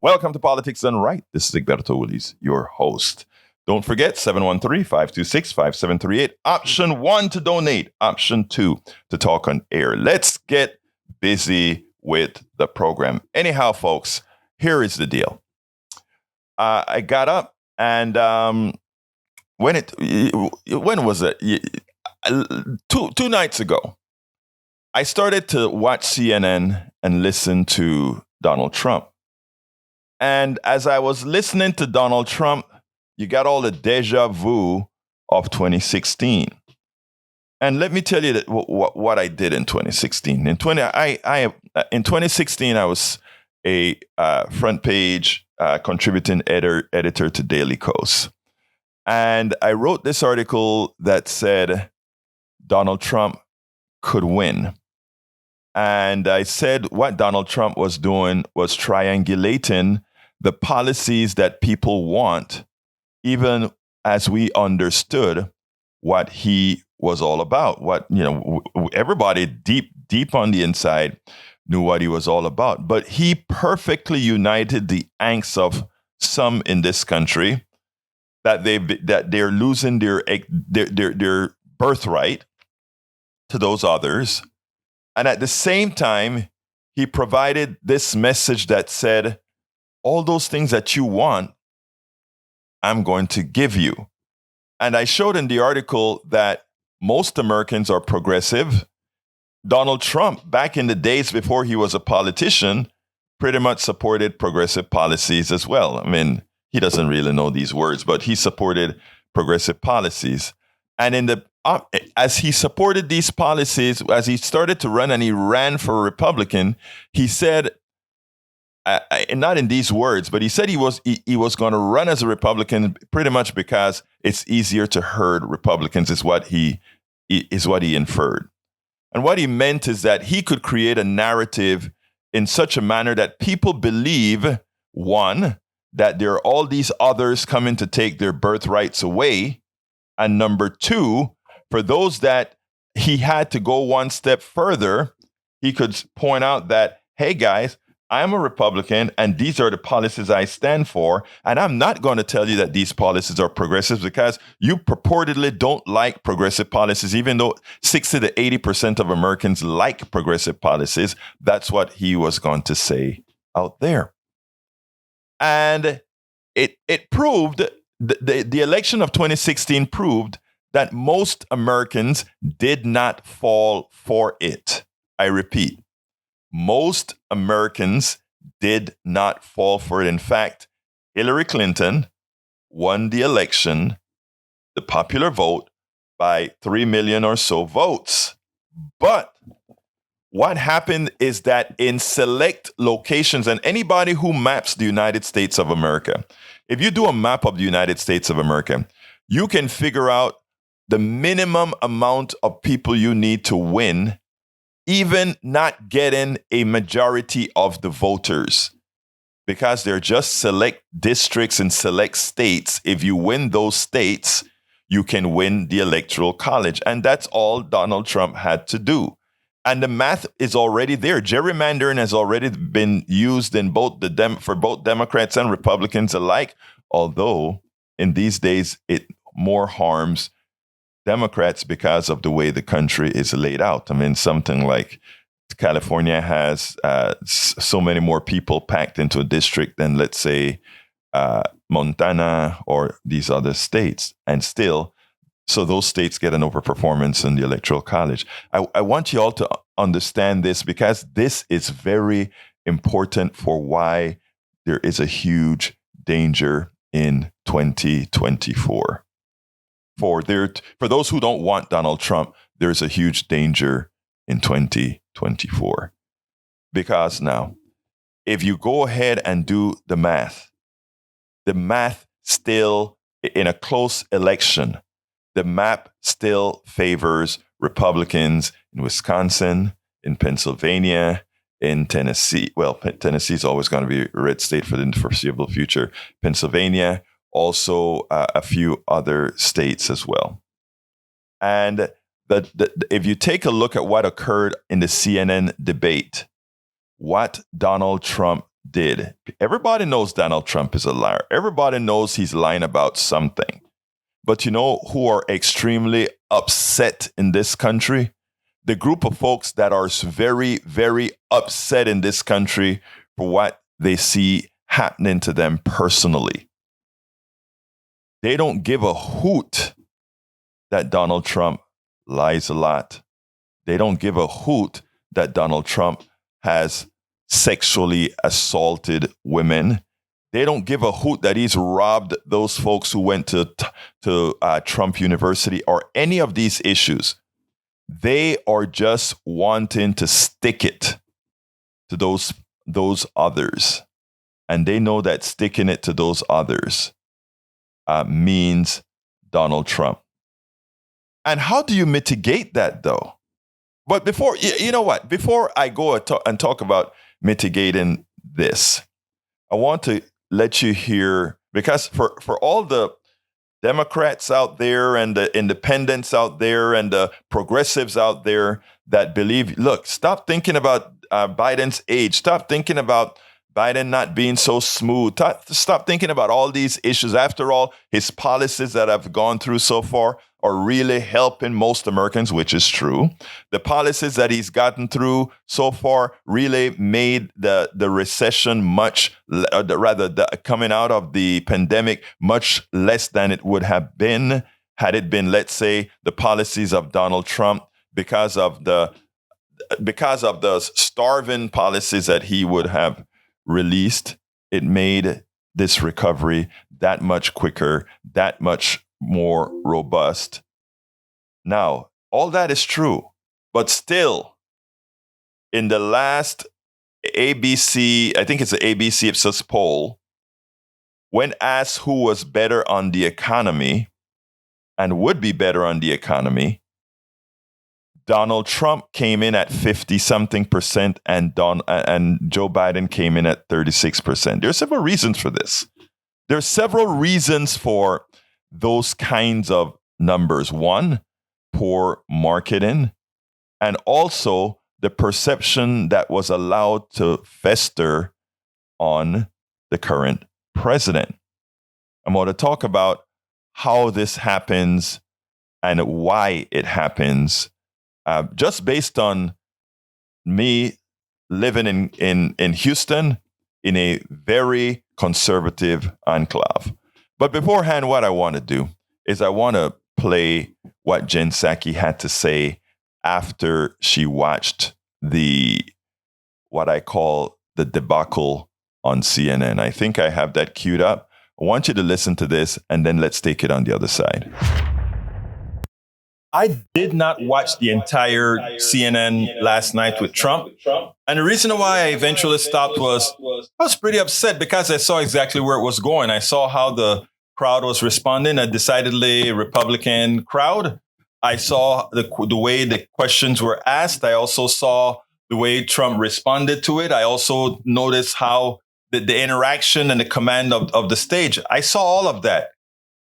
Welcome to Politics Done Right. This is Egberto Willies, your host. Don't forget 713-526-5738. Option 1 to donate. Option 2 to talk on air. Let's get busy with the program. Anyhow, folks, here is the deal. I got up and when was it? Two nights ago, I started to watch CNN and listen to Donald Trump. And as I was listening to Donald Trump, you got all the deja vu of 2016. And let me tell you that what I did in 2016. In 2016, I was a front page contributing editor to Daily Kos. And I wrote this article that said Donald Trump could win. And I said what Donald Trump was doing was triangulating the policies that people want, even as we understood what he was all about. Everybody deep on the inside knew what he was all about. But he perfectly united the angst of some in this country that they're losing their birthright to those others. And at the same time, he provided this message that said, all those things that you want, I'm going to give you. And I showed in the article that most Americans are progressive. Donald Trump, back in the days before he was a politician, pretty much supported progressive policies as well. I mean, he doesn't really know these words, but he supported progressive policies. And as he supported these policies, as he started to run and he ran for a Republican, he said, not in these words, but he said he was going to run as a Republican pretty much because it's easier to herd Republicans is what he inferred. And what he meant is that he could create a narrative in such a manner that people believe, one, that there are all these others coming to take their birthrights away, and number two, for those that he had to go one step further, he could point out that, hey guys, I'm a Republican and these are the policies I stand for. And I'm not going to tell you that these policies are progressive because you purportedly don't like progressive policies, even though 60 to 80% of Americans like progressive policies. That's what he was going to say out there. And it proved, the election of 2016 proved that most Americans did not fall for it. I repeat, most Americans did not fall for it. In fact, Hillary Clinton won the election, the popular vote, by 3 million or so votes. But what happened is that in select locations, and anybody who maps the United States of America, if you do a map of the United States of America, you can figure out the minimum amount of people you need to win, even not getting a majority of the voters, because they're just select districts and select states. If you win those states, you can win the Electoral College. And that's all Donald Trump had to do. And the math is already there. Gerrymandering has already been used in both for both Democrats and Republicans alike, although in these days it more harms Democrats because of the way the country is laid out. I mean, something like California has so many more people packed into a district than, let's say, Montana or these other states. And still, so those states get an overperformance in the Electoral College. I want you all to understand this because this is very important for why there is a huge danger in 2024. For those who don't want Donald Trump, there's a huge danger in 2024. Because now, if you go ahead and do the math still, in a close election, the map still favors Republicans in Wisconsin, in Pennsylvania, in Tennessee. Well, Tennessee is always going to be a red state for the foreseeable future. Pennsylvania, also a few other states as well. And if you take a look at what occurred in the CNN debate, what Donald Trump did. Everybody knows Donald Trump is a liar. Everybody knows he's lying about something. But you know who are extremely upset in this country? The group of folks that are very, very upset in this country for what they see happening to them personally. They don't give a hoot that Donald Trump lies a lot. They don't give a hoot that Donald Trump has sexually assaulted women. They don't give a hoot that he's robbed those folks who went to Trump University or any of these issues. They are just wanting to stick it to those others. And they know that sticking it to those others means Donald Trump. And how do you mitigate that, though? But before, you know what? Before I go and talk about mitigating this, I want to let you hear, because for all the Democrats out there and the independents out there and the progressives out there that believe, look, stop thinking about Biden's age. Stop thinking about Biden not being so smooth. Stop thinking about all these issues. After all, his policies that have gone through so far are really helping most Americans, which is true. The policies that he's gotten through so far really made the recession the coming out of the pandemic much less than it would have been had it been, let's say, the policies of Donald Trump because of the starving policies that he would have released. It made this recovery that much quicker, that much more robust. Now, all that is true, but still, in the last ABC, I think it's the ABC Ipsos poll, when asked who was better on the economy and would be better on the economy, Donald Trump came in at 50-something% and Joe Biden came in at 36%. There are several reasons for this. There are several reasons for those kinds of numbers. One, poor marketing, and also the perception that was allowed to fester on the current president. I'm going to talk about how this happens and why it happens, just based on me living in Houston in a very conservative enclave. But beforehand, what I want to do is I want to play what Jen Psaki had to say after she watched what I call the debacle on CNN. I think I have that queued up. I want you to listen to this, and then let's take it on the other side. I did not watch the entire CNN last night with Trump. And the reason why I eventually stopped was I was pretty upset because I saw exactly where it was going. I saw how the crowd was responding, a decidedly Republican crowd. I saw the way the questions were asked. I also saw the way Trump responded to it. I also noticed how the interaction and the command of the stage. I saw all of that.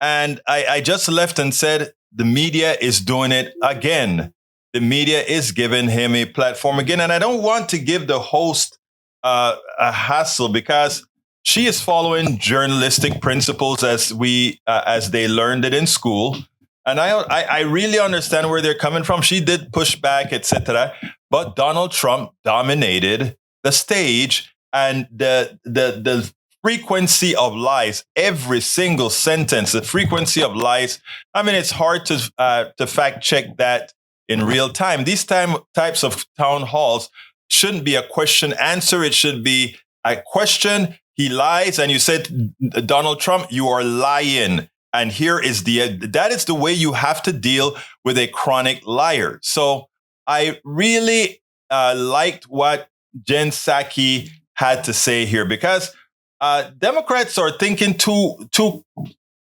And I just left and said, the media is doing it again. The media is giving him a platform again. And I don't want to give the host a hassle because she is following journalistic principles as they learned it in school. And I really understand where they're coming from. She did push back, etc. But Donald Trump dominated the stage, and the frequency of lies, every single sentence, the frequency of lies. I mean, it's hard to fact check that in real time. These types of town halls shouldn't be a question answer. It should be a question. He lies, and you said, Donald Trump, you are lying. And here is that is the way you have to deal with a chronic liar. So I really liked what Jen Psaki had to say here, because Democrats are thinking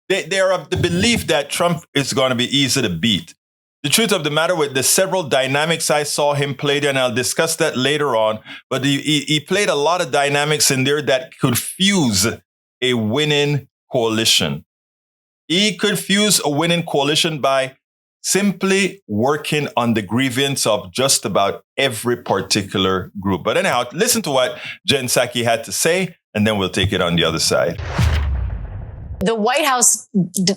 they are of the belief that Trump is going to be easy to beat. The truth of the matter, with the several dynamics I saw him play there, and I'll discuss that later on, but he played a lot of dynamics in there that could fuse a winning coalition. He could fuse a winning coalition by simply working on the grievance of just about every particular group. But anyhow, listen to what Jen Psaki had to say, and then we'll take it on the other side. The White House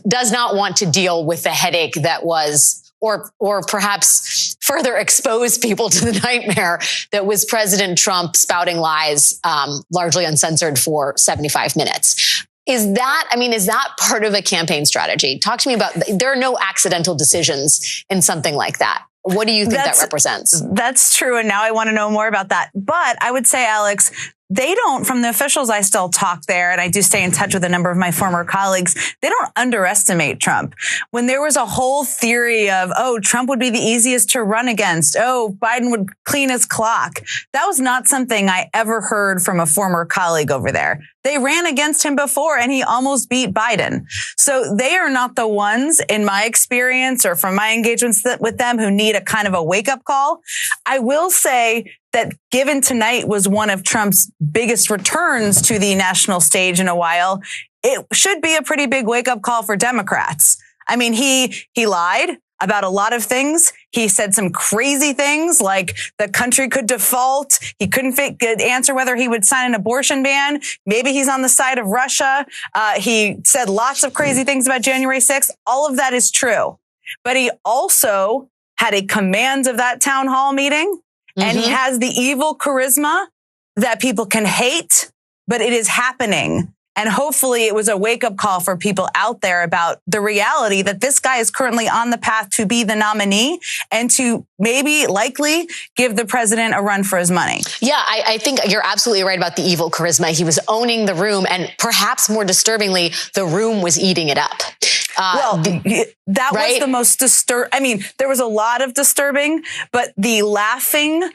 does not want to deal with the headache that was, or perhaps further expose people to the nightmare that was President Trump spouting lies, largely uncensored for 75 minutes. Is that part of a campaign strategy? Talk to me about, there are no accidental decisions in something like that. What do you think that represents? That's true. And now I want to know more about that. But I would say, Alex, they don't, from the officials I still talk there, and I do stay in touch with a number of my former colleagues, they don't underestimate Trump. When there was a whole theory of, Trump would be the easiest to run against, Biden would clean his clock, that was not something I ever heard from a former colleague over there. They ran against him before and he almost beat Biden. So they are not the ones, in my experience or from my engagements with them, who need a kind of a wake-up call. I will say that given tonight was one of Trump's biggest returns to the national stage in a while, it should be a pretty big wake-up call for Democrats. I mean, he lied about a lot of things. He said some crazy things like the country could default. He couldn't answer whether he would sign an abortion ban. Maybe he's on the side of Russia. He said lots of crazy things about January 6th. All of that is true. But he also had a command of that town hall meeting. And he has the evil charisma that people can hate, but it is happening. And hopefully it was a wake-up call for people out there about the reality that this guy is currently on the path to be the nominee and to likely give the president a run for his money. Yeah, I think you're absolutely right about the evil charisma. He was owning the room, and perhaps more disturbingly, the room was eating it up. That was the most disturbing. I mean, there was a lot of disturbing, but the laughing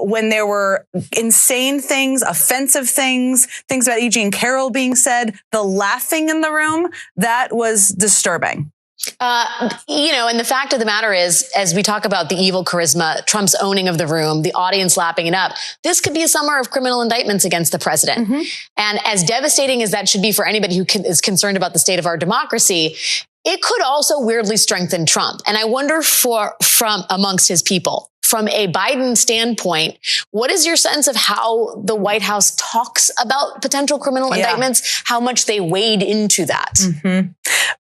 when there were insane things, offensive things about E. Jean Carroll being said, the laughing in the room, that was disturbing. And the fact of the matter is, as we talk about the evil charisma, Trump's owning of the room, the audience lapping it up, this could be a summer of criminal indictments against the president. And as devastating as that should be for anybody who is concerned about the state of our democracy, it could also weirdly strengthen Trump. And I wonder from amongst his people, from a Biden standpoint, what is your sense of how the White House talks about potential criminal indictments, how much they wade into that?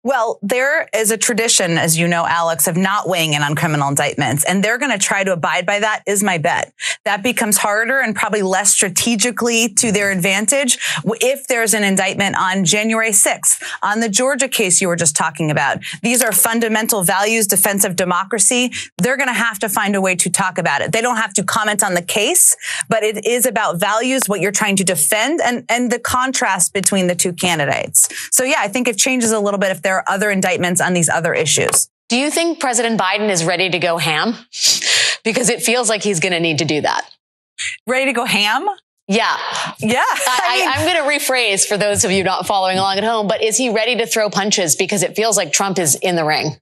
Well, there is a tradition, as you know, Alex, of not weighing in on criminal indictments, and they're going to try to abide by that, is my bet. That becomes harder and probably less strategically to their advantage if there's an indictment on January 6th, on the Georgia case you were just talking about. These are fundamental values, defense of democracy. They're going to have to find a way to talk about it. They don't have to comment on the case, but it is about values, what you're trying to defend, and the contrast between the two candidates. So yeah, I think it changes a little bit if there are other indictments on these other issues. Do you think President Biden is ready to go ham? Because it feels like he's going to need to do that. Ready to go ham? Yeah. Yeah. I'm going to rephrase for those of you not following along at home, but is he ready to throw punches? Because it feels like Trump is in the ring.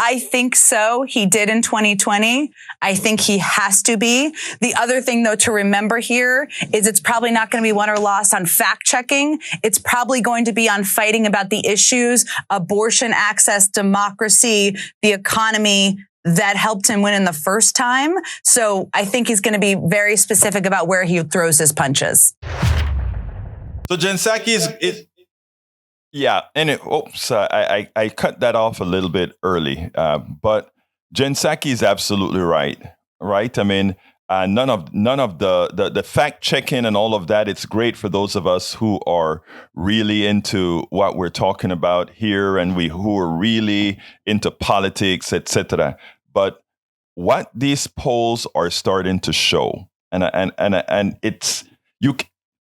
I think so. He did in 2020. I think he has to be. The other thing, though, to remember here is it's probably not going to be won or lost on fact checking. It's probably going to be on fighting about the issues, abortion access, democracy, the economy that helped him win in the first time. So I think he's going to be very specific about where he throws his punches. So Jen Psaki is yeah, and I cut that off a little bit early, but Jen Psaki is absolutely right. I mean, none of the fact checking and all of that. It's great for those of us who are really into what we're talking about here, and who are really into politics, etc. But what these polls are starting to show, and it's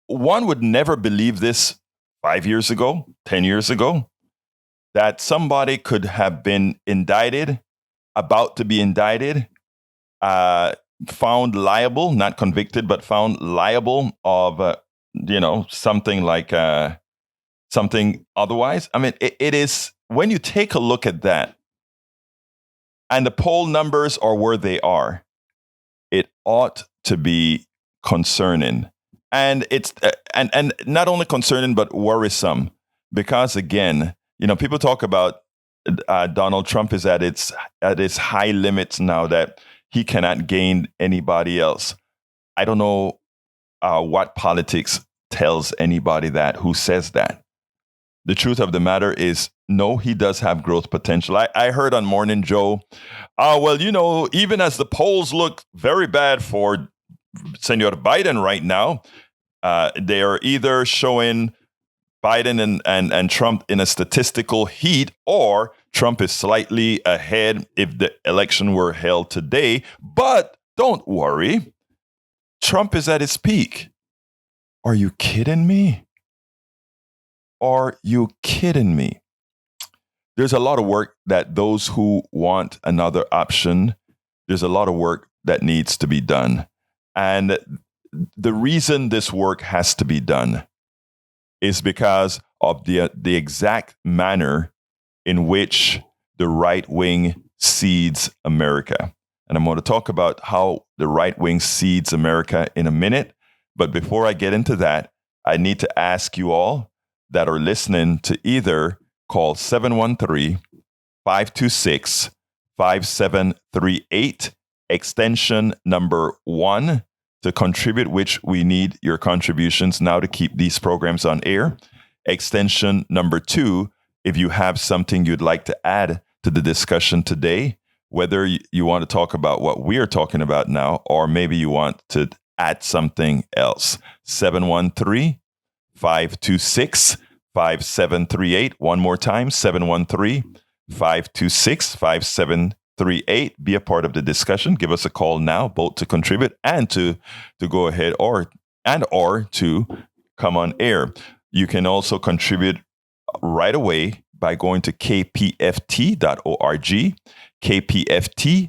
one would never believe this 5 years ago, 10 years ago, that somebody could have been indicted, about to be indicted, found liable, not convicted, but found liable of, something like something otherwise. I mean, it is, when you take a look at that, and the poll numbers are where they are, it ought to be concerning. And it's and not only concerning but worrisome, because again, people talk about Donald Trump is at its high limits now that he cannot gain anybody else. I don't know what politics tells anybody that who says that. The truth of the matter is, no, he does have growth potential. I heard on Morning Joe, well, even as the polls look very bad for Senor Biden right now, they are either showing Biden and Trump in a statistical heat, or Trump is slightly ahead if the election were held today. But don't worry, Trump is at his peak. Are you kidding me? Are you kidding me? There's a lot of work that those who want another option, there's a lot of work that needs to be done. And the reason this work has to be done is because of the exact manner in which the right wing seeds America. And I'm going to talk about how the right wing seeds America in a minute. But before I get into that, I need to ask you all that are listening to either call 713-526-5738, extension number 1 to contribute, which we need your contributions now to keep these programs on air. Extension number 2, if you have something you'd like to add to the discussion today, whether you want to talk about what we are talking about now, or maybe you want to add something else. 713-526-5738. One more time, 713-526-5738. Be a part of the discussion. Give us a call now, both to contribute and to go ahead or to come on air. You can also contribute right away by going to kpft.org, kpft.org,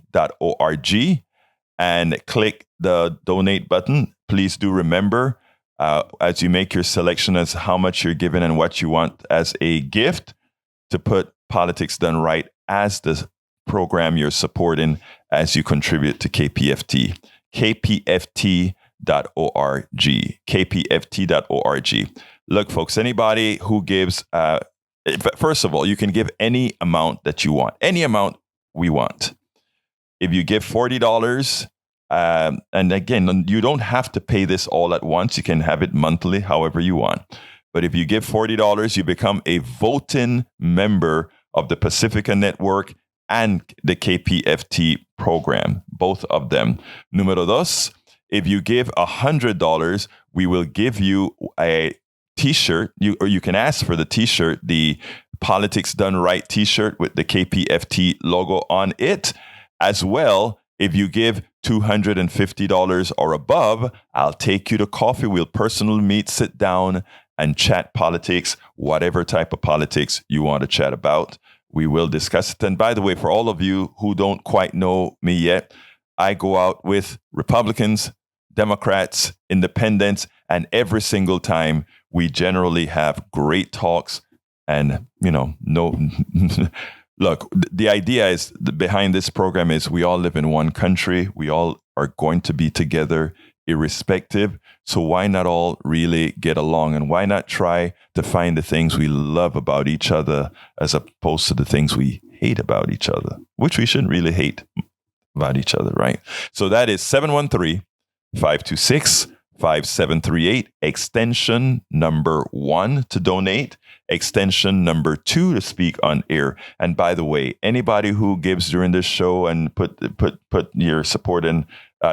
and click the donate button. Please do remember, as you make your selection as how much you're giving and what you want as a gift, to put Politics Done Right as the program you're supporting as you contribute to KPFT. kpft.org, kpft.org. Look, folks, anybody who gives, first of all, you can give any amount that you want, any amount we want. If you give $40, and again, you don't have to pay this all at once. You can have it monthly, however you want. But if you give $40, you become a voting member of the Pacifica Network and the KPFT program, both of them. Número dos, if you give $100, we will give you a T-shirt, or you can ask for the T-shirt, the Politics Done Right T-shirt with the KPFT logo on it. As well, if you give $250 or above, I'll take you to coffee. We'll personally meet, sit down, and chat politics, whatever type of politics you want to chat about. We will discuss it. And by the way, for all of you who don't quite know me yet, I go out with Republicans, Democrats, Independents, and every single time we generally have great talks. And, look, the idea is behind this program is we all live in one country. We all are going to be together irrespective. So why not all really get along, and why not try to find the things we love about each other as opposed to the things we hate about each other, which we shouldn't really hate about each other, right? So that is 713-526-5738, extension number 1 to donate, extension number 2 to speak on air. And by the way, anybody who gives during this show and put your support in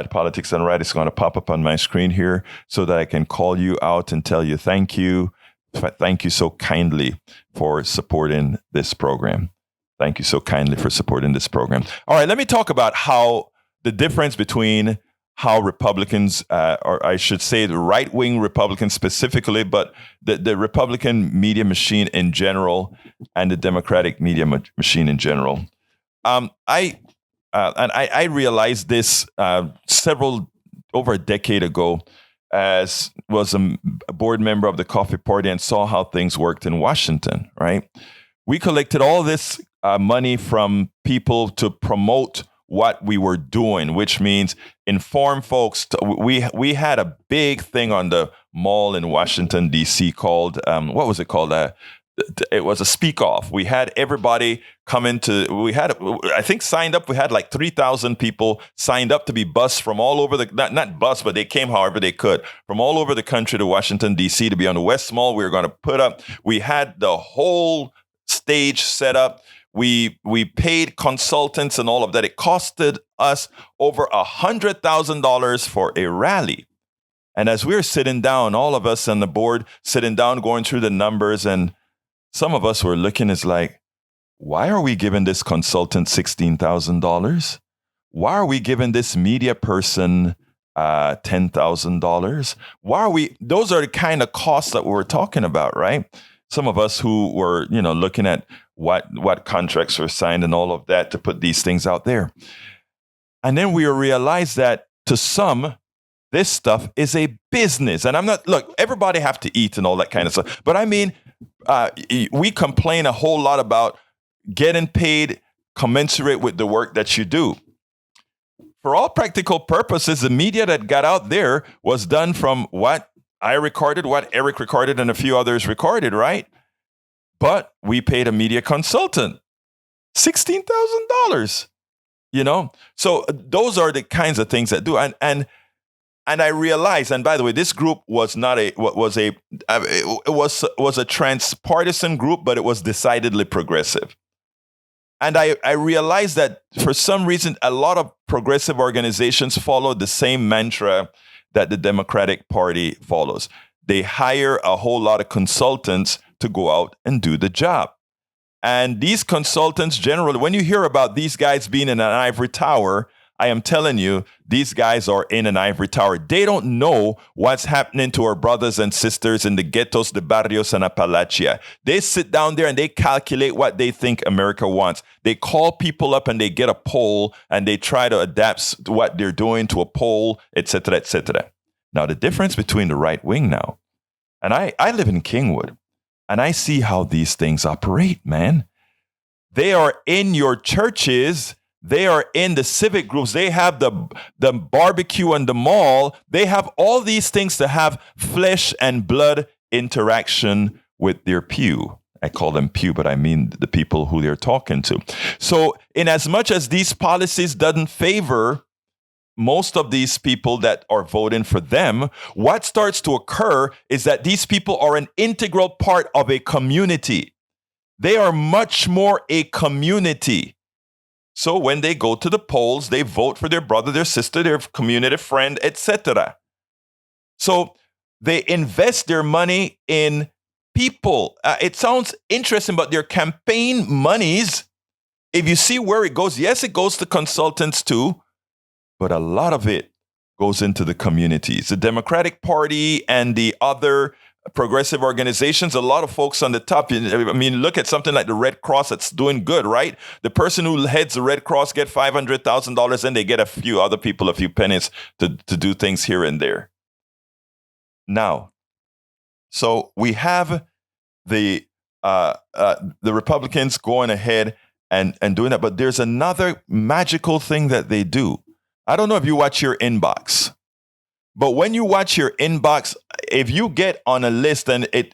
Politics Done Right, it's going to pop up on my screen here so that I can call you out and tell you thank you. Thank you so kindly for supporting this program. Thank you so kindly for supporting this program. All right, let me talk about how the difference between how Republicans, or I should say the right-wing Republicans specifically, but the Republican media machine in general and the Democratic media machine in general. I realized this over a decade ago, as was a board member of the Coffee Party and saw how things worked in Washington, right? We collected all this money from people to promote what we were doing, which means inform folks. We had a big thing on the mall in Washington, D.C. called, what was it called? it was a speak off. We had everybody come into, I think signed up, we had like 3,000 people signed up to be bused from all over not bused, but they came however they could, from all over the country to Washington, D.C. to be on the West Mall. We were going to we had the whole stage set up. We paid consultants and all of that. It costed us over $100,000 for a rally. And as we were sitting down, all of us on the board sitting down, going through the numbers, and some of us were looking as like, why are we giving this consultant $16,000? Why are we giving this media person $10,000? Why are we? Those are the kind of costs that we're talking about, right? Some of us who were, looking at what contracts were signed and all of that to put these things out there. And then we realized that to some, this stuff is a business. And everybody have to eat and all that kind of stuff. But I mean, we complain a whole lot about getting paid commensurate with the work that you do. For all practical purposes, the media that got out there was done from what I recorded, what Eric recorded, and a few others recorded, right? But we paid a media consultant $16,000, So those are the kinds of things that do. And I realized, and by the way, this group was not it was a transpartisan group, but it was decidedly progressive. And I realized that for some reason, a lot of progressive organizations follow the same mantra that the Democratic Party follows. They hire a whole lot of consultants to go out and do the job. And these consultants generally, when you hear about these guys being in an ivory tower, I am telling you, these guys are in an ivory tower. They don't know what's happening to our brothers and sisters in the ghettos, the barrios, and Appalachia. They sit down there and they calculate what they think America wants. They call people up and they get a poll and they try to adapt what they're doing to a poll, et cetera, et cetera. Now, the difference between the right wing now, and I live in Kingwood, and I see how these things operate, man. They are in your churches. They are in the civic groups. They have the barbecue and the mall. They have all these things to have flesh and blood interaction with their pew. I call them pew, but I mean the people who they're talking to. So in as much as these policies doesn't favor most of these people that are voting for them, what starts to occur is that these people are an integral part of a community. They are much more a community. So when they go to the polls, they vote for their brother, their sister, their community friend, etc. So they invest their money in people. It sounds interesting, but their campaign monies, if you see where it goes, yes, it goes to consultants too, but a lot of it goes into the communities. The Democratic Party and the other progressive organizations, a lot of folks on the top. I mean, look at something like the Red Cross that's doing good, right? The person who heads the Red Cross get $500,000 and they get a few other people a few pennies to do things here and there. Now, so we have the Republicans going ahead and doing that, but there's another magical thing that they do. I don't know if you watch your inbox, but when you watch your inbox, if you get on a list, then it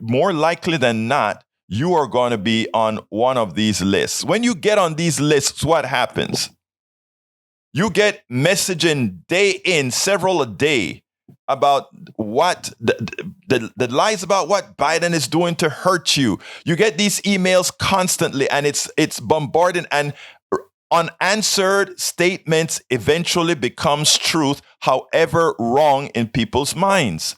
more likely than not, you are going to be on one of these lists. When you get on these lists, what happens? You get messaging day in, several a day, about what the lies about what Biden is doing to hurt you. You get these emails constantly, and it's bombarding, and unanswered statements eventually becomes truth, however wrong in people's minds.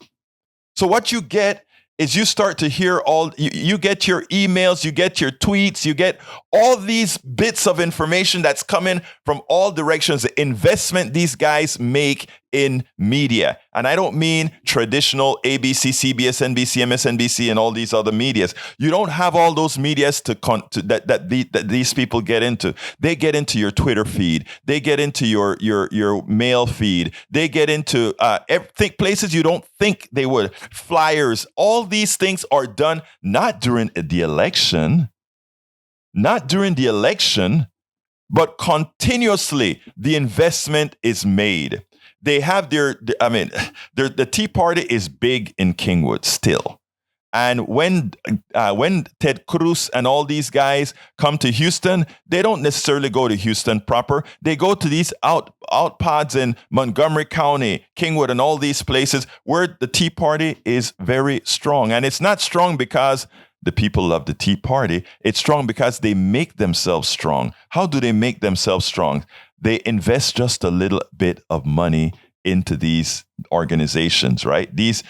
So what you get is you start to hear you get your emails, you get your tweets, you get all these bits of information that's coming from all directions, the investment these guys make in media. And I don't mean traditional ABC, CBS, NBC, MSNBC, and all these other medias. You don't have all those medias that these people get into. They get into your Twitter feed. They get into your mail feed. They get into places you don't think they would. Flyers. All these things are done not during the election, but continuously the investment is made. They have the Tea Party is big in Kingwood still. And when Ted Cruz and all these guys come to Houston, they don't necessarily go to Houston proper. They go to these outpods in Montgomery County, Kingwood, and all these places where the Tea Party is very strong. And it's not strong because the people love the Tea Party. It's strong because they make themselves strong. How do they make themselves strong? They invest just a little bit of money into these organizations, right? These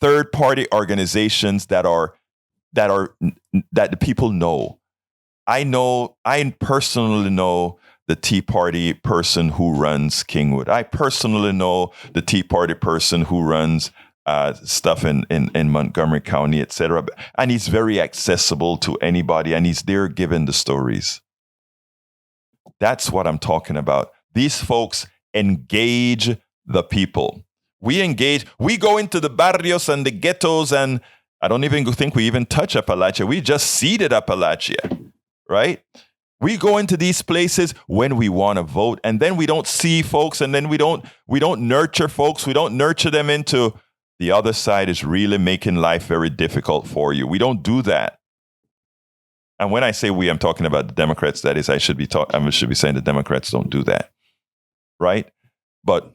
third-party organizations that the people know. I personally know the Tea Party person who runs Kingwood. I personally know the Tea Party person who runs stuff in Montgomery County, etc. And he's very accessible to anybody, and he's there giving the stories. That's what I'm talking about. These folks engage the people. We go into the barrios and the ghettos, and I don't even think we even touch Appalachia. We just seeded Appalachia, right? We go into these places when we want to vote, and then we don't see folks, and then we don't nurture folks. We don't nurture them into the other side is really making life very difficult for you. We don't do that. And when I say we, I'm talking about the Democrats. That is, I should be saying the Democrats don't do that, right? But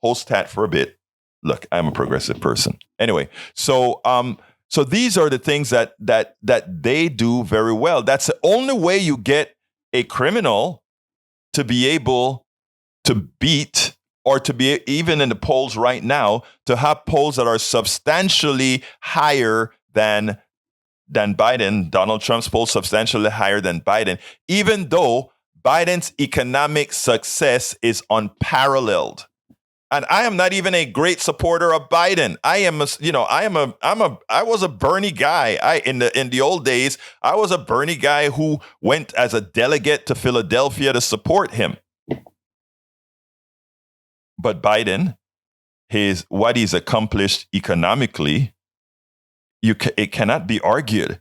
hold stat for a bit. Look, I'm a progressive person. Anyway, so these are the things that they do very well. That's the only way you get a criminal to be able to beat, or to be even in the polls right now, to have polls that are substantially higher than Biden. Donald Trump's polls substantially higher than Biden, even though Biden's economic success is unparalleled. And I am not even a great supporter of Biden. I was a Bernie guy. In the old days, I was a Bernie guy who went as a delegate to Philadelphia to support him. But Biden, what he's accomplished economically, it cannot be argued.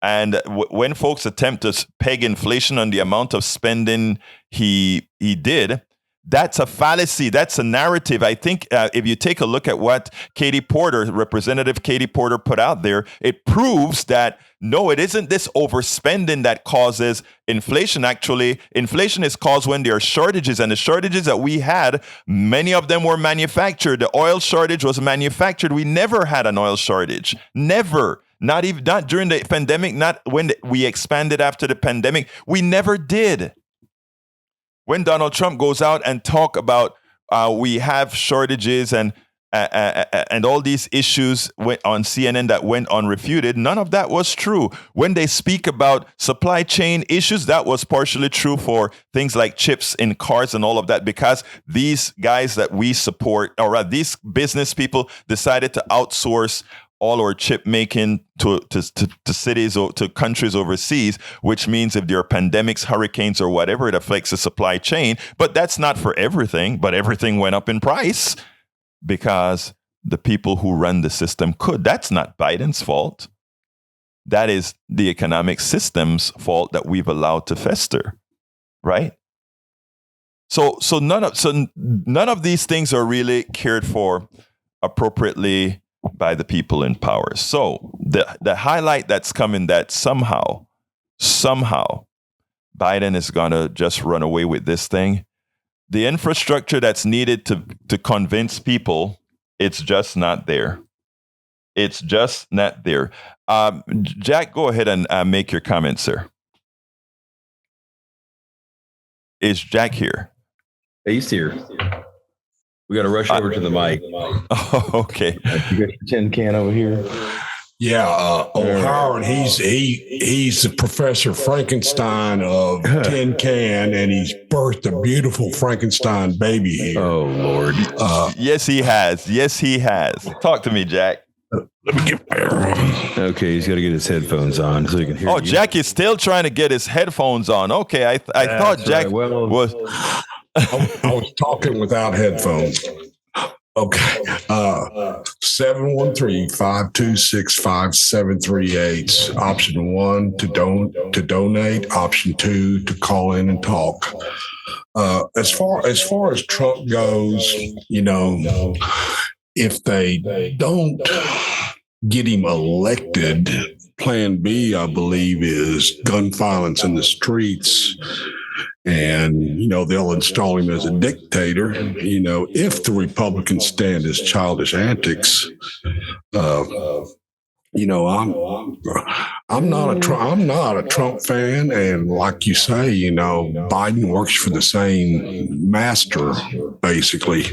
And when folks attempt to peg inflation on the amount of spending he did, that's a fallacy. That's a narrative. I think if you take a look at what Representative Katie Porter put out there, it proves that no, it isn't this overspending that causes inflation. Actually, inflation is caused when there are shortages, and the shortages that we had, many of them were manufactured. The oil shortage was manufactured. We never had an oil shortage. Never. Not during the pandemic, not when we expanded after the pandemic. We never did. When Donald Trump goes out and talk about we have shortages and all these issues on CNN that went unrefuted, none of that was true. When they speak about supply chain issues, that was partially true for things like chips in cars and all of that, because these guys that we support, or these business people, decided to outsource all our chip making to cities or to countries overseas, which means if there are pandemics, hurricanes, or whatever, it affects the supply chain. But that's not for everything. But everything went up in price because the people who run the system could. That's not Biden's fault. That is the economic system's fault that we've allowed to fester, right? So none of these things are really cared for appropriately by the people in power. So the highlight that's coming, that somehow Biden is going to just run away with this thing. The infrastructure that's needed to convince people, it's just not there. It's just not there. Jack, go ahead and make your comment, sir. Is Jack here? He's here. We got to rush over to the mic. Oh, okay. You got your tin can over here. Yeah, Howard. He's the Professor Frankenstein of Tin Can, and he's birthed a beautiful Frankenstein baby here. Oh Lord! Yes, he has. Yes, he has. Talk to me, Jack. Let me get there. Okay, he's got to get his headphones on so he can hear. Oh, Jack is still trying to get his headphones on. Okay, I thought Jack was. I was talking without headphones. Okay. 713-526-5738. Option 1 to donate. Option 2 to call in and talk. As far as Trump goes, if they don't get him elected. Plan B, I believe, is gun violence in the streets. And, they'll install him as a dictator. If the Republicans stand his childish antics, I'm not a Trump fan, and like you say, Biden works for the same master, basically.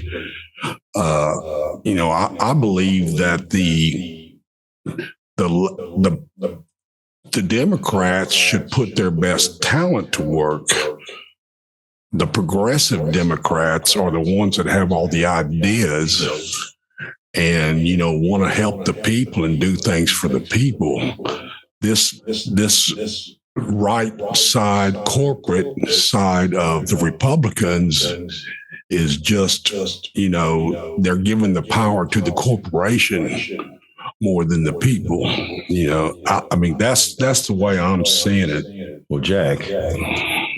I believe that the Democrats should put their best talent to work. The progressive Democrats are the ones that have all the ideas and, want to help the people and do things for the people. This right side, corporate side of the Republicans is just, they're giving the power to the corporation more than the people. I mean, that's the way I'm seeing it. Well, Jack,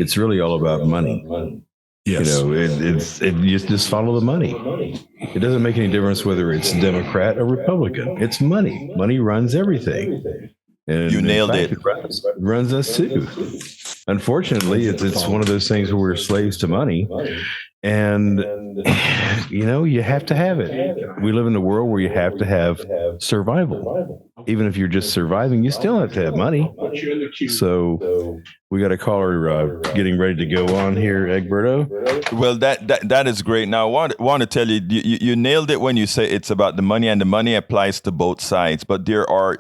it's really all about money. Yes. You just follow the money. It doesn't make any difference whether it's Democrat or Republican. It's money. Money runs everything. And You nailed it. It runs us too. Unfortunately, it's one of those things where we're slaves to money. And, you have to have it. We live in a world where you have to have survival. Even if you're just surviving, you still have to have money. So we got a caller getting ready to go on here, Egberto. Well, that is great. Now, I want to tell you, you nailed it when you say it's about the money, and the money applies to both sides. But there are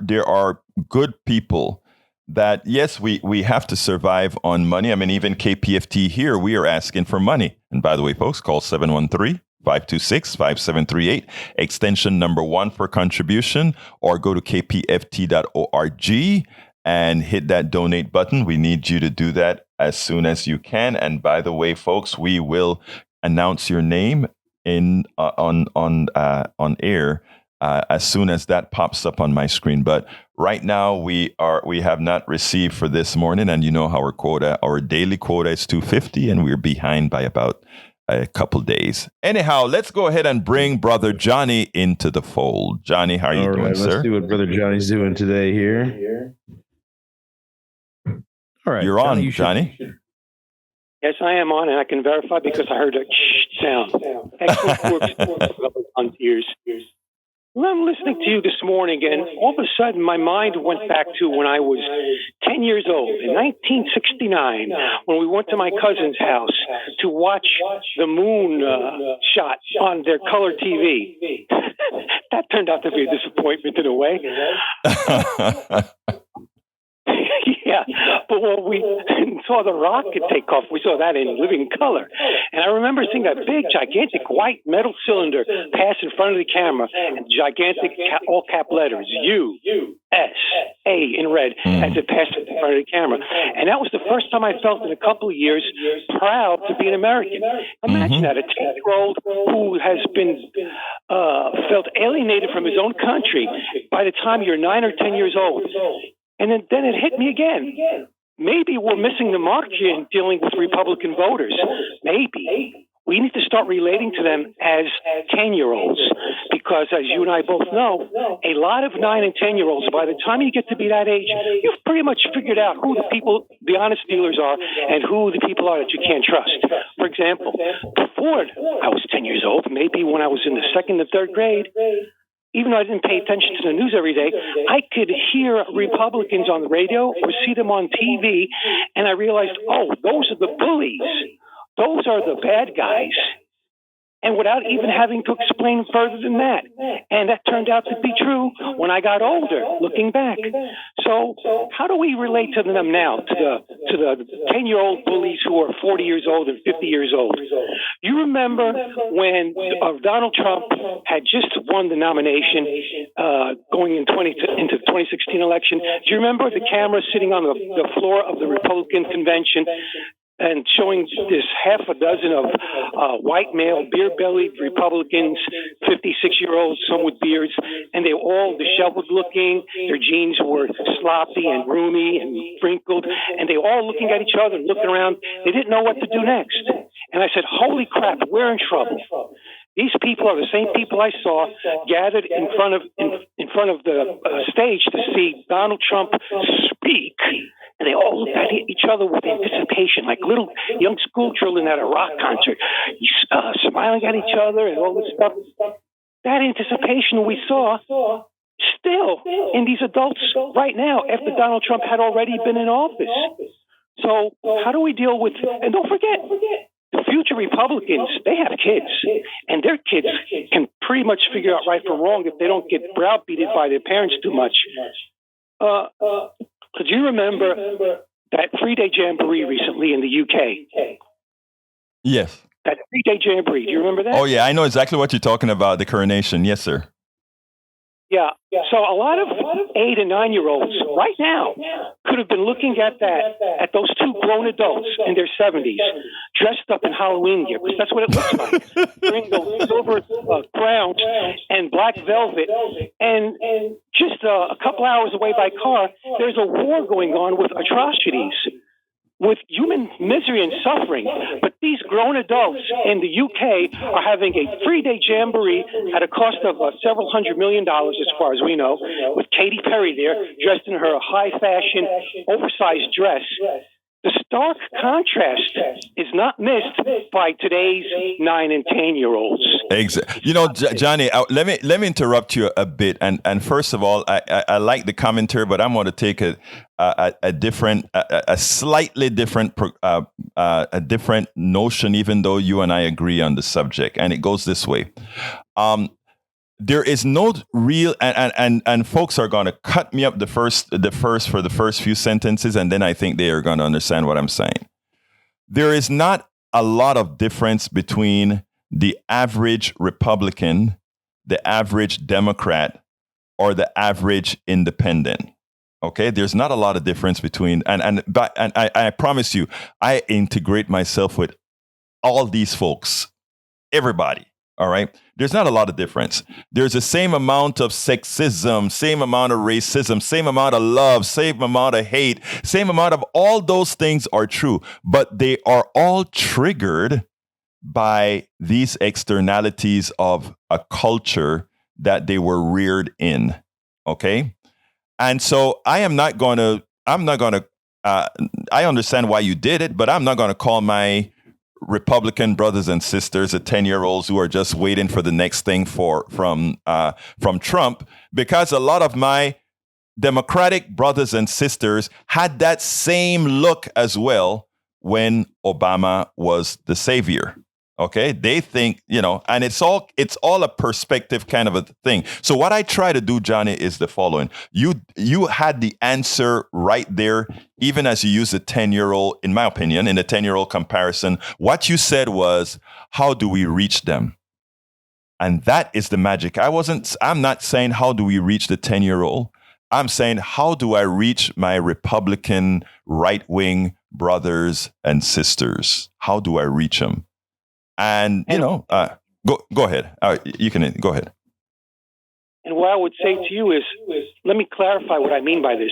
good people that, yes, we have to survive on money. I mean, even KPFT here, we are asking for money. And by the way, folks, call 713-526-5738, extension number 1 for contribution, or go to kpft.org and hit that donate button. We need you to do that as soon as you can. And by the way, folks, we will announce your name on air as soon as that pops up on my screen. But right now we have not received for this morning, and our daily quota is 250, and we're behind by about a couple days. Anyhow, let's go ahead and bring Brother Johnny into the fold. Johnny, how are you doing, sir? Let's see what Brother Johnny's doing today here. All right, you're on, Johnny. Yes, I am on, and I can verify because I heard a sound. Excellent work on years. Well, I'm listening to you this morning, and all of a sudden my mind went back to when I was 10 years old, in 1969, when we went to my cousin's house to watch the moon shot on their color TV. That turned out to be a disappointment in a way. Yeah, but when we saw the rocket take off, we saw that in living color. And I remember seeing that big, gigantic white metal cylinder pass in front of the camera, and gigantic all-cap letters, U.S.A. in red, as it passed in front of the camera. And that was the first time I felt in a couple of years proud to be an American. Imagine that, a 10-year-old who has been felt alienated from his own country by the time you're 9 or 10 years old. And then it hit me again. Maybe we're missing the mark here in dealing with Republican voters. Maybe. We need to start relating to them as 10-year-olds. Because as you and I both know, a lot of 9 and 10-year-olds, by the time you get to be that age, you've pretty much figured out who the honest dealers are, and who the people are that you can't trust. For example, before I was 10 years old, maybe when I was in the 2nd and 3rd grade, even though I didn't pay attention to the news every day, I could hear Republicans on the radio or see them on TV, and I realized, oh, those are the bullies. Those are the bad guys. And without even having to explain further than that. And that turned out to be true when I got older, looking back. So how do we relate to them now, to the 10-year-old bullies who are 40 years old and 50 years old? You remember when Donald Trump had just won the nomination going into the 2016 election? Do you remember the camera sitting on the floor of the Republican convention and showing this half a dozen of white male, beer-bellied Republicans, 56-year-olds, some with beards, and they were all disheveled looking. Their jeans were sloppy and roomy and wrinkled, and they were all looking at each other and looking around. They didn't know what to do next. And I said, holy crap, we're in trouble. These people are the same people I saw gathered in front of the stage to see Donald Trump speak, and they all looked at each other with anticipation, like little young school children at a rock concert, smiling at each other and all this stuff. That anticipation we saw still in these adults right now after Donald Trump had already been in office. So how do we deal with, and don't forget, the future Republicans, they have kids, and their kids can pretty much figure out right from wrong if they don't get browbeaten by their parents too much. Could you remember that 3-day jamboree recently in the UK? Yes. That 3-day jamboree, do you remember that? Oh, yeah, I know exactly what you're talking about, the coronation. Yes, sir. Yeah. So a lot of 8 and 9-year-olds right now could have been looking at those two grown adults in their 70s dressed up in Halloween gear, because that's what it looks like. Wearing those silver crowns and black velvet. And just a couple hours away by car, there's a war going on with atrocities, with human misery and suffering. But these grown adults in the UK are having a 3-day jamboree at a cost of several $100 million, as far as we know, with Katy Perry there, dressed in her high-fashion, oversized dress. The stark contrast is not missed by today's 9 and 10-year-olds. Exactly. You know, Johnny, let me interrupt you a bit. And first of all, I like the commentary, but I'm going to take a slightly different notion, even though you and I agree on the subject. And it goes this way. There is no real, and folks are going to cut me up for the first few sentences, and then I think they are going to understand what I'm saying. There is not a lot of difference between the average Republican, the average Democrat, or the average independent. Okay, there's not a lot of difference between, and I promise you, I integrate myself with all these folks, everybody. All right. There's not a lot of difference. There's the same amount of sexism, same amount of racism, same amount of love, same amount of hate, same amount of all those things are true, but they are all triggered by these externalities of a culture that they were reared in. Okay. And so I understand why you did it, but I'm not going to call my Republican brothers and sisters, the 10-year-olds who are just waiting for the next thing from Trump, because a lot of my Democratic brothers and sisters had that same look as well when Obama was the savior. Okay, they think, and it's all a perspective kind of a thing. So what I try to do, Johnny, is the following. You had the answer right there, even as you use the 10-year-old, in my opinion, in the 10-year-old comparison. What you said was, how do we reach them? And that is the magic. I'm not saying how do we reach the 10-year-old. I'm saying, how do I reach my Republican right-wing brothers and sisters? How do I reach them? And, go ahead. You can go ahead. And what I would say to you is, let me clarify what I mean by this.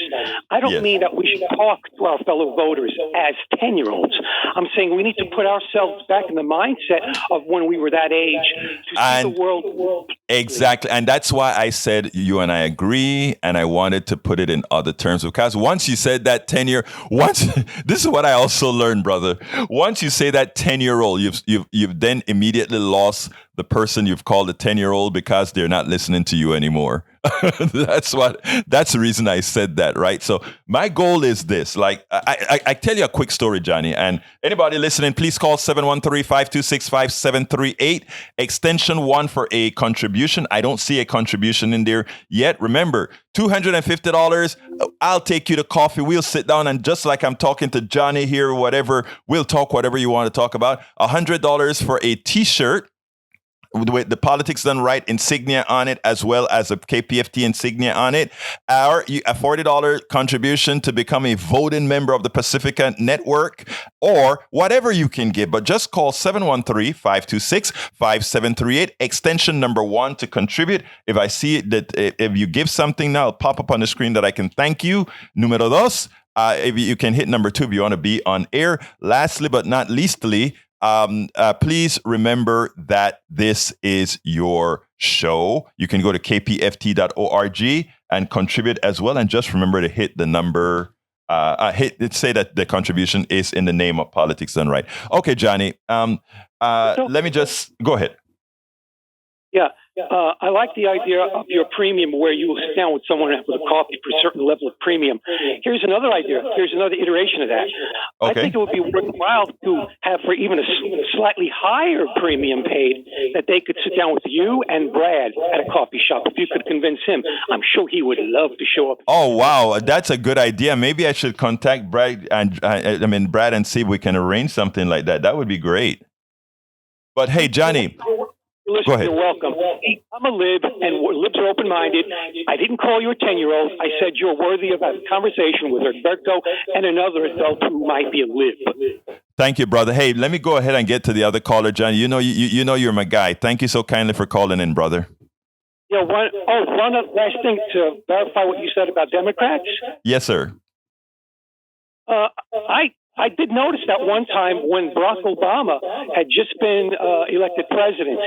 I don't mean that we should talk to our fellow voters as 10-year-olds. I'm saying we need to put ourselves back in the mindset of when we were that age to see the world. Exactly. And that's why I said you and I agree, and I wanted to put it in other terms, because once you said that 10-year, this is what I also learned, brother. Once you say that 10-year-old, you've then immediately lost the person you've called a 10-year-old because they're not listening to you anymore. That's the reason I said that, right? So my goal is this. Like, I tell you a quick story, Johnny, and anybody listening, please call 713-526-5738, extension 1 for a contribution. I don't see a contribution in there yet. Remember, $250. I'll take you to coffee. We'll sit down, and just like I'm talking to Johnny here or whatever, we'll talk whatever you want to talk about. $100 for a t-shirt with the Politics Done Right insignia on it, as well as a KPFT insignia on it, or a $40 contribution to become a voting member of the Pacifica Network, or whatever you can give. But just call 713-526-5738, extension number 1 to contribute. If I see that if you give something now, it'll pop up on the screen that I can thank you. Número 2. If you can hit number 2 if you want to be on air. Lastly, but not leastly, Please remember that this is your show. You can go to kpft.org and contribute as well. And just remember to hit the number. Say that the contribution is in the name of politics done right. Okay, Johnny. Let me just go ahead. Yeah, I like the idea of your premium where you will sit down with someone with a coffee for a certain level of premium. Here's another idea. Here's another iteration of that. Okay. I think it would be worthwhile to have for even a slightly higher premium paid that they could sit down with you and Brad at a coffee shop. If you could convince him, I'm sure he would love to show up. Oh, wow. That's a good idea. Maybe I should contact Brad and Brad and see if we can arrange something like that. That would be great. But hey, Johnny. Listen, go ahead. You're welcome. I'm a lib, and libs are open-minded. I didn't call you a 10-year-old. I said you're worthy of a conversation with Roberto and another adult who might be a lib. Thank you, brother. Hey, let me go ahead and get to the other caller, Johnny. You know you're my guy. Thank you so kindly for calling in, brother. Yeah. One last thing to verify what you said about Democrats. Yes, sir. I did notice that one time when Barack Obama had just been elected president,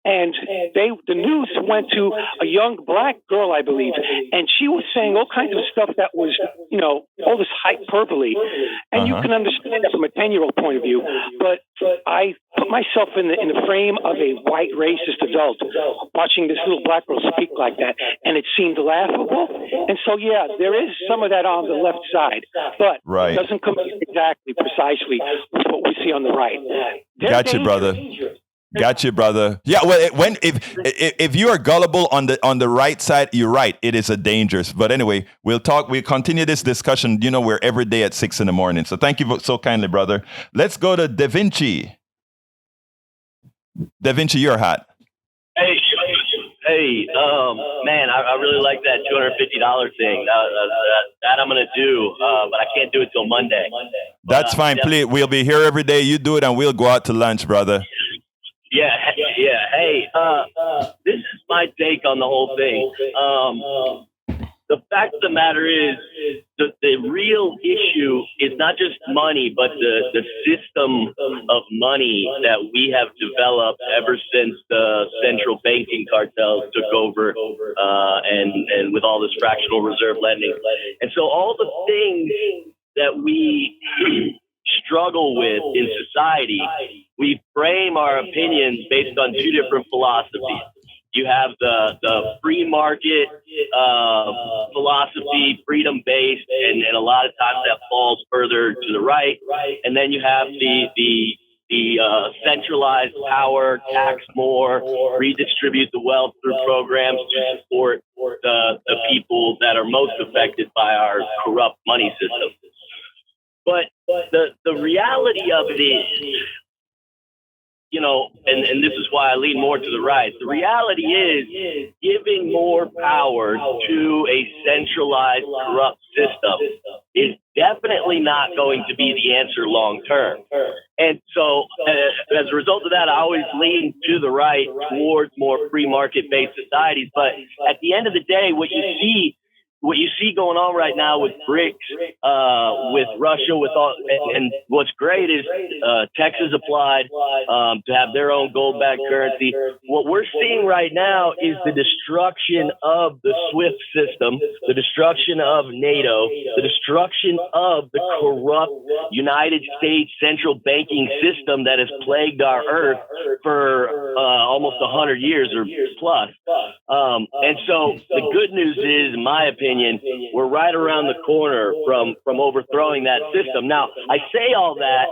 and the news went to a young black girl, I believe, and she was saying all kinds of stuff that was, all this hyperbole, and you can understand that from a 10-year-old point of view. But I put myself in the frame of a white racist adult watching this little black girl speak like that, and it seemed laughable. And so, yeah, there is some of that on the left side, but it doesn't come exactly precisely with what we see on the right. Got you, brother. Got you, brother. Yeah, well, if you are gullible on the right side, you're right. It is a dangerous. But anyway, we'll continue this discussion. We're every day at 6 a.m. So thank you so kindly, brother. Let's go to DaVinci. DaVinci, you're hot. Hey, man, I really like that $250 thing. That I'm going to do, but I can't do it till Monday. That's fine. Please, we'll be here every day. You do it, and we'll go out to lunch, brother. Yeah. Hey, this is my take on the whole thing. The fact of the matter is the real issue is not just money, but the system of money that we have developed ever since the central banking cartels took over, and with all this fractional reserve lending. And so all the things that we struggle with in society, we frame our opinions based on two different philosophies. You have the free market philosophy, freedom-based, and a lot of times that falls further to the right. And then you have the centralized power, tax more, redistribute the wealth through programs to support the people that are most affected by our corrupt money system. But the reality of it is, and this is why I lean more to the right. The reality is giving more power to a centralized, corrupt system is definitely not going to be the answer long term. And so as a result of that, I always lean to the right towards more free market-based societies. But at the end of the day, what you see going on right now with BRICS, with Russia, with all, and what's great is Texas applied to have their own gold-backed currency. What we're seeing right now is the destruction of the SWIFT system, the destruction of NATO, the destruction of the corrupt United States central banking system that has plagued our earth for almost 100 years or plus. And so the good news is, in my opinion, we're right around the corner from overthrowing that system. Now, I say all that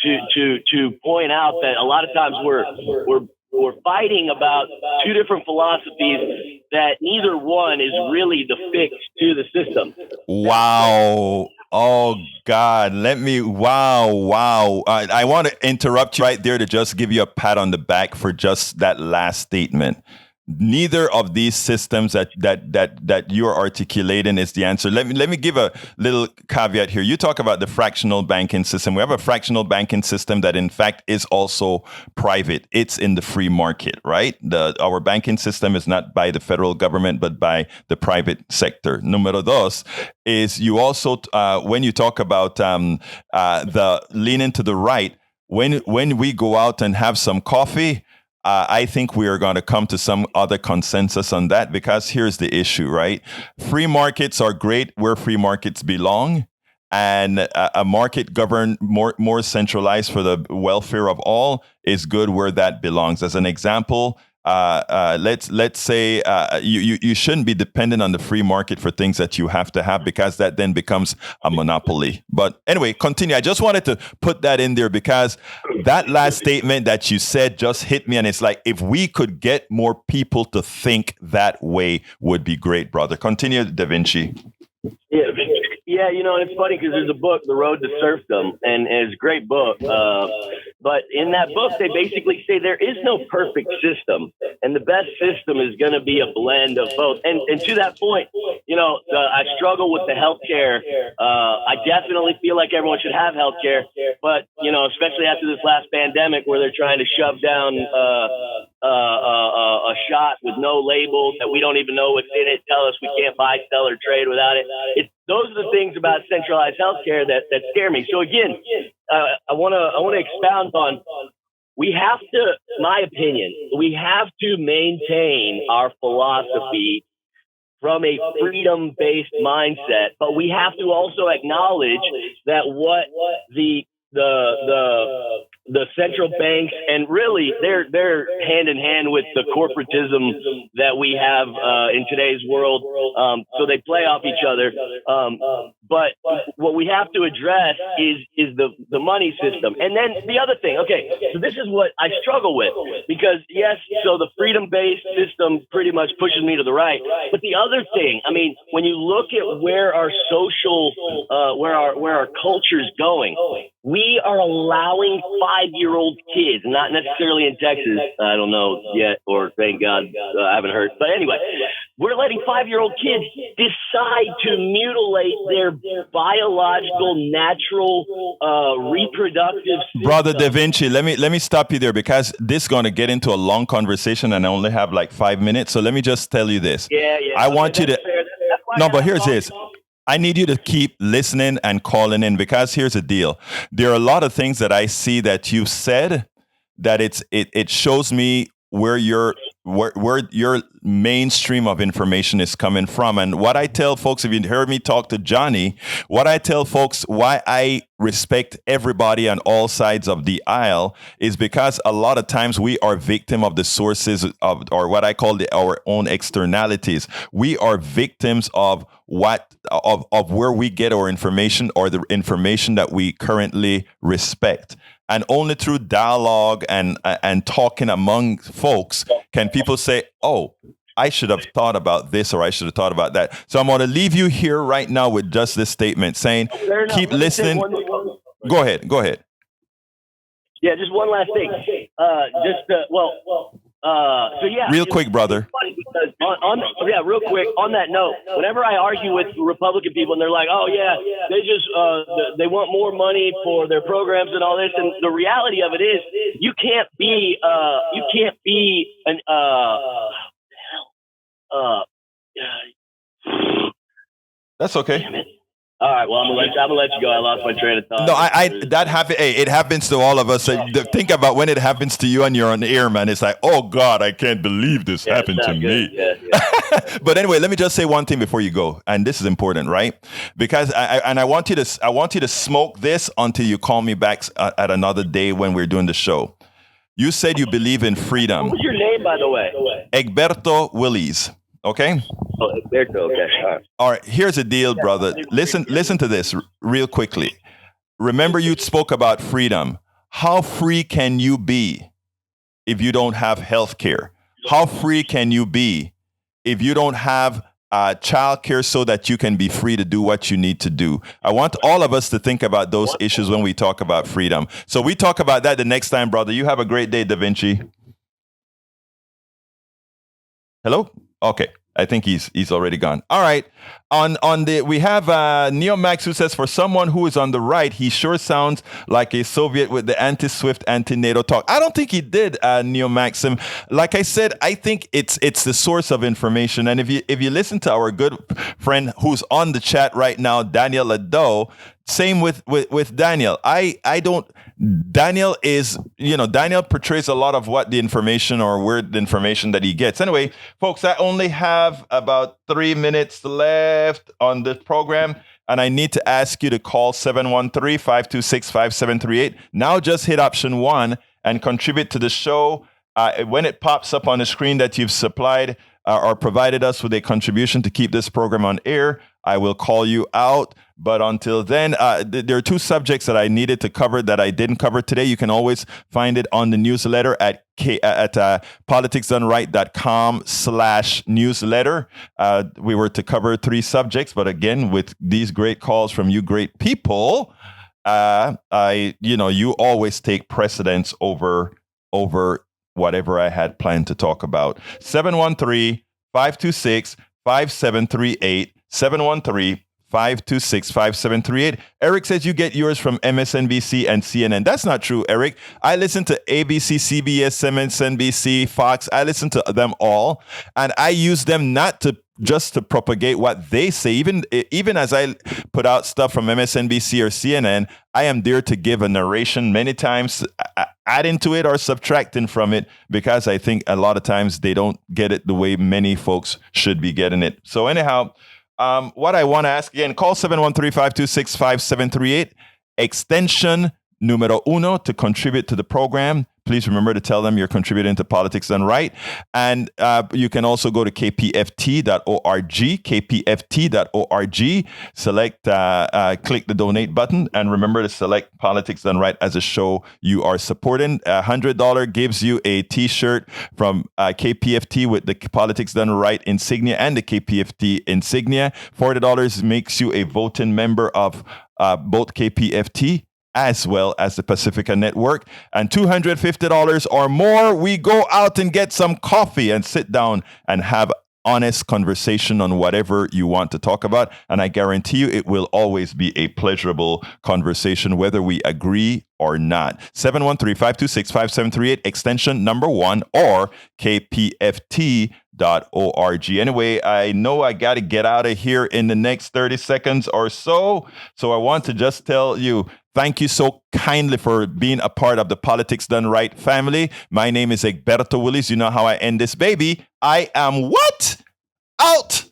to point out that a lot of times we're fighting about two different philosophies that neither one is really the fix to the system. Wow. Oh, God. Wow. I want to interrupt you right there to just give you a pat on the back for just that last statement. neither of these systems that you're articulating is the answer. Let me give a little caveat here. You talk about the fractional banking system. We have a fractional banking system that in fact is also private. It's in the free market, right? Our banking system is not by the federal government, but by the private sector. Número dos is you also, when you talk about the leaning to the right, when we go out and have some coffee, I think we are going to come to some other consensus on that, because here's the issue, right? Free markets are great where free markets belong, and a market governed more centralized for the welfare of all is good where that belongs. As an example, let's say you shouldn't be dependent on the free market for things that you have to have, because that then becomes a monopoly. But anyway, continue. I just wanted to put that in there because that last statement that you said just hit me, and it's like, if we could get more people to think that way would be great, brother. Continue, DaVinci. Yeah, and it's funny because there's a book, The Road to Serfdom, and it's a great book. But in that book, they basically say there is no perfect system, and the best system is going to be a blend of both. And to that point, I struggle with the healthcare. I definitely feel like everyone should have healthcare, but especially after this last pandemic, where they're trying to shove down a shot with no label that we don't even know what's in it, tell us we can't buy, sell, or trade without it. Those are the things about centralized healthcare that scare me. So again, I want to expound on. We have to, my opinion, we have to maintain our philosophy from a freedom-based mindset, but we have to also acknowledge that what the central banks, and really they're hand in hand with the corporatism that we have in today's world. So they play off each other. But what we have to address is the money system. And then the other thing, okay, so this is what I struggle with, because yes, so the freedom-based system pretty much pushes me to the right. But the other thing, I mean, when you look at where our social, where our culture's going, we are allowing 5-year-old kids, not necessarily in Texas, I don't know yet, or thank God I haven't heard. But anyway, we're letting 5-year-old kids decide to mutilate their biological, natural, reproductive system. Brother DaVinci, let me stop you there, because this is going to get into a long conversation, and I only have like 5 minutes. So let me just tell you this. Yeah. I want you to. No, but here's this. I need you to keep listening and calling in, because here's the deal. There are a lot of things that I see that you've said that it shows me where your mainstream of information is coming from. And what I tell folks, if you heard me talk to Johnny, what I tell folks why I respect everybody on all sides of the aisle is because a lot of times we are victim of the sources of, or what I call our own externalities. We are victims of of where we get our information, or the information that we currently respect. And only through dialogue and talking among folks can people say, oh, I should have thought about this, or I should have thought about that. So I'm going to leave you here right now with just this statement saying, keep listening. Go ahead. Yeah, just one last thing. So yeah. Real quick, brother. Real quick. On that note, whenever I argue with Republican people and they're like, "Oh yeah, they just they want more money for their programs and all this," and the reality of it is, you can't be an That's okay. Damn it. All right, well, I'm gonna let you go. I lost my train of thought. No, that happen. Hey, it happens to all of us. Think about when it happens to you and you're on the air, man. It's like, oh God, I can't believe this happened to me. Yeah. But anyway, let me just say one thing before you go, and this is important, right? Because I want you to smoke this until you call me back at another day when we're doing the show. You said you believe in freedom. What's your name, by the way? Egberto Willis. Okay. Oh, Egberto. Okay. All right. Here's the deal, brother. Listen to this real quickly. Remember, you spoke about freedom. How free can you be if you don't have health care? How free can you be if you don't have child care so that you can be free to do what you need to do? I want all of us to think about those issues when we talk about freedom. So we talk about that the next time, brother. You have a great day, DaVinci. Hello? Okay. I think he's already gone. All right. We have Neo Max who says, for someone who is on the right, he sure sounds like a Soviet with the anti-SWIFT, anti-NATO talk. I don't think he did, Neo Maxim. Like I said, I think it's the source of information. And if you listen to our good friend who's on the chat right now, Daniel Ado, same with Daniel. Daniel portrays a lot of what the information or weird information that he gets. Anyway, folks, I only have about 3 minutes left on the program, and I need to ask you to call 713-526-5738. Now just hit option 1 and contribute to the show. When it pops up on the screen that you've supplied or provided us with a contribution to keep this program on air, I will call you out. But until then, there are 2 subjects that I needed to cover that I didn't cover today. You can always find it on the newsletter at politicsdoneright.com/newsletter. We were to cover 3 subjects, but again, with these great calls from you great people, you always take precedence over whatever I had planned to talk about. 713-526-5738. 713-526-5738. Eric says you get yours from MSNBC and CNN. That's not true, Eric. I listen to ABC, CBS, MSNBC, Fox. I listen to them all, and I use them not just to propagate what they say. Even as I put out stuff from MSNBC or CNN, I am there to give a narration, many times adding to it or subtracting from it, because I think a lot of times they don't get it the way many folks should be getting it. So anyhow, what I want to ask again, call 713-526-5738, extension numero 1 to contribute to the program. Please remember to tell them you're contributing to Politics Done Right. And you can also go to kpft.org, kpft.org, select, click the donate button, and remember to select Politics Done Right as a show you are supporting. $100 gives you a t-shirt from KPFT with the Politics Done Right insignia and the KPFT insignia. $40 makes you a voting member of both KPFT as well as the Pacifica Network. And $250 or more, we go out and get some coffee and sit down and have honest conversation on whatever you want to talk about. And I guarantee you it will always be a pleasurable conversation, whether we agree or not. 713-526-5738, extension number 1, or kpft.org. Anyway, I know I got to get out of here in the next 30 seconds or so. So I want to just tell you, thank you so kindly for being a part of the Politics Done Right family. My name is Egberto Willis. You know how I end this baby. I am what? Out!